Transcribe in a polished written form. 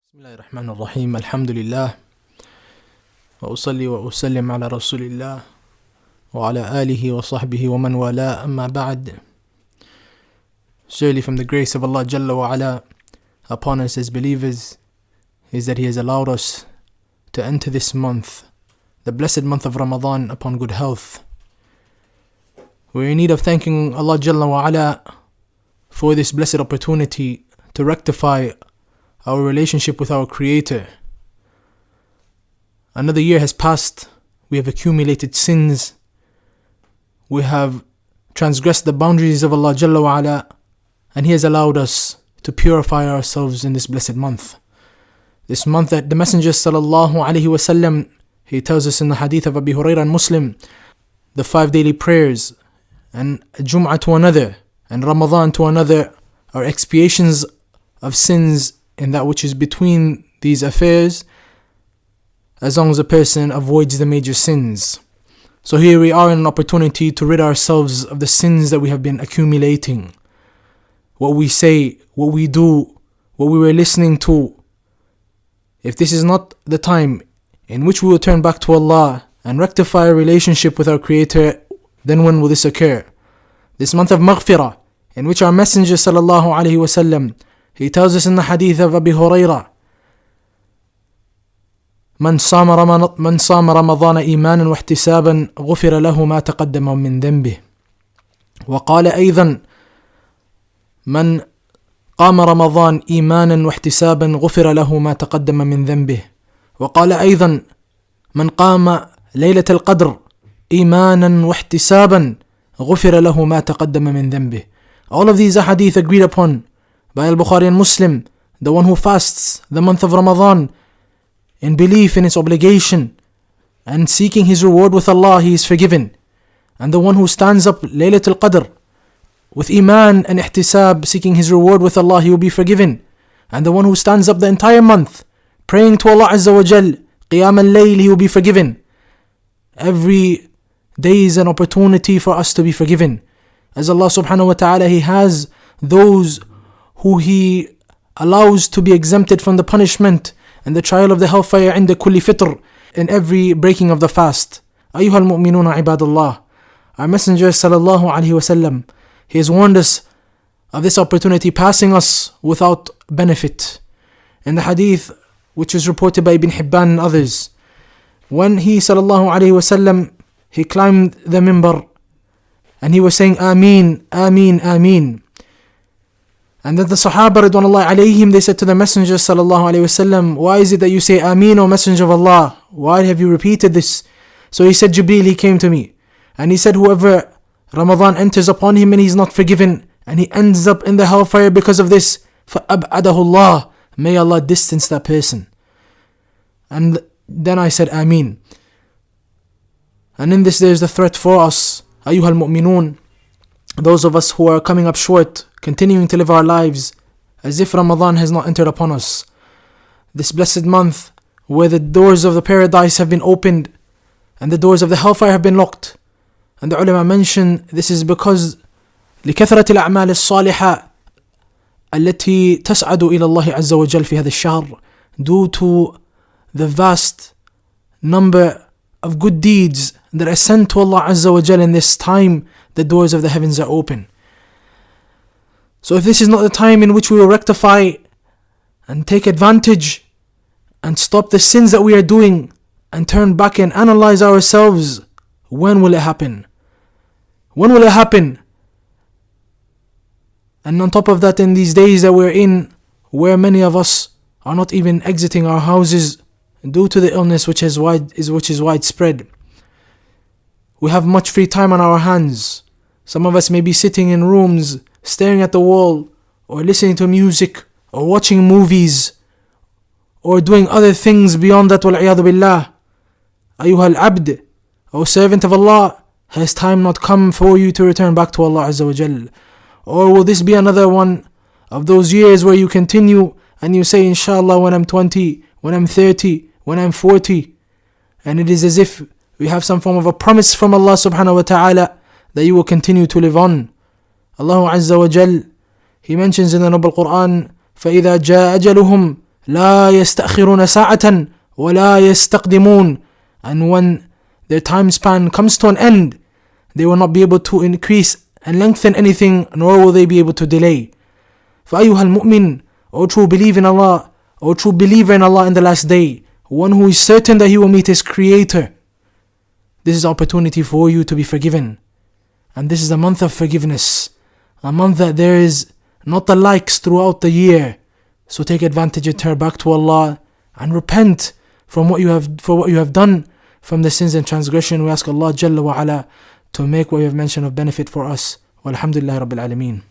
بسم الله الرحمن الرحيم الحمد لله وأصلي وأسلم على رسول الله وعلى آله وصحبه ومن والاه أما بعد. Surely from the grace of Allah Jalla wa Ala upon us as believers is that He has allowed us to enter this month, the blessed month of Ramadan, upon good health. We're in need of thanking Allah Jalla wa Ala for this blessed opportunity to rectify our relationship with our Creator. Another year has passed. We have accumulated sins. We have transgressed the boundaries of Allah Jalla wa Ala, and He has allowed us to purify ourselves in this blessed month. This month that the Messenger sallallahu alaihi wasallam, he tells us in the hadith of Abu Hurairah and Muslim, the 5 daily prayers and Jum'ah to another and Ramadan to another are expiations of sins in that which is between these affairs, as long as a person avoids the major sins. So here we are in an opportunity to rid ourselves of the sins that we have been accumulating. What we say, what we do, what we were listening to. If this is not the time in which we will turn back to Allah and rectify a relationship with our Creator, then when will this occur? This month of Maghfirah, in which our Messenger sallallahu alaihi wasallam, he tells us in the hadith of Abu Hurairah, من صام رمضان إيمانا واحتسابا غفر له ما تقدم من ذنبه. وقال أيضا من قام رمضان إيمانا واحتسابا غفر له ما تقدم من ذنبه. وقال أيضا من قام ليلة القدر إيمانا واحتسابا غفر له ما تقدم من ذنبه. All of these are hadith agreed upon by Al-Bukhari and Muslim. The one who fasts the month of Ramadan in belief in its obligation and seeking his reward with Allah, he is forgiven. And the one who stands up Laylatul Qadr with Iman and Ihtisab, seeking his reward with Allah, he will be forgiven. And the one who stands up the entire month praying to Allah Azza wa Jal, Qiyam al-Layl, he will be forgiven. Every day is an opportunity for us to be forgiven. As Allah subhanahu wa ta'ala, He has those who He allows to be exempted from the punishment and the trial of the hellfire عند كل فطر, in every breaking of the fast. أيها المؤمنون عباد الله. Our Messenger sallallahu alaihi wasallam, he has warned us of this opportunity passing us without benefit. In the hadith which is reported by Ibn Hibban and others, when he sallallahu alaihi wasallam, he climbed the minbar and he was saying Ameen, Ameen, Ameen. And then the Sahaba radwanullahi alayhim, they said to the Messenger sallallahu alayhi wasallam, why is it that you say Ameen, O Messenger of Allah? Why have you repeated this? So he said, Jibreel, he came to me and he said, whoever Ramadan enters upon him and he's not forgiven and he ends up in the hellfire because of this, فَأَبْعَدَهُ اللَّهِ, may Allah distance that person. And then I said Ameen. And in this there is the threat for us, أيها المؤمنون, those of us who are coming up short, continuing to live our lives as if Ramadan has not entered upon us. This blessed month where the doors of the paradise have been opened and the doors of the hellfire have been locked. And the ulama mention this is because لكثرة الأعمال الصالحة التي تسعد إلى الله عز وجل في هذا الشهر, due to the vast number of good deeds that are sent to Allah Azza wa Jal in this time, the doors of the heavens are open. So if this is not the time in which we will rectify and take advantage and stop the sins that we are doing and turn back and analyze ourselves, when will it happen? When will it happen? And on top of that, in these days that we're in, where many of us are not even exiting our houses due to the illness which is widespread, we have much free time on our hands. Some of us may be sitting in rooms, staring at the wall, or listening to music, or watching movies, or doing other things beyond that. وَالْعِيَاذُ بِاللَّهِ. أَيُّهَا الْعَبْدِ, O servant of Allah, has time not come for you to return back to Allah Azza wa Jal? Or will this be another one of those years where you continue and you say, Inshallah, when I'm 20, when I'm 30, when I'm 40, and it is as if we have some form of a promise from Allah subhanahu wa ta'ala that you will continue to live on. Allah Azza wa Jal, He mentions in the Noble Qur'an, فَإِذَا جَاءَ أَجَلُهُمْ لا يستأخرون ساعة ولا يستقدمون. And when their time span comes to an end, they will not be able to increase and lengthen anything, nor will they be able to delay. فأيها المؤمن, O true believer in Allah, O true believer in Allah in the last day, one who is certain that he will meet his Creator, this is opportunity for you to be forgiven. And this is a month of forgiveness, a month that there is not the likes throughout the year. So take advantage and turn back to Allah and repent from what you have done from the sins and transgression. We ask Allah Jalla wa Ala to make what we have mentioned of benefit for us. Walhamdulillah Rabbil Alameen.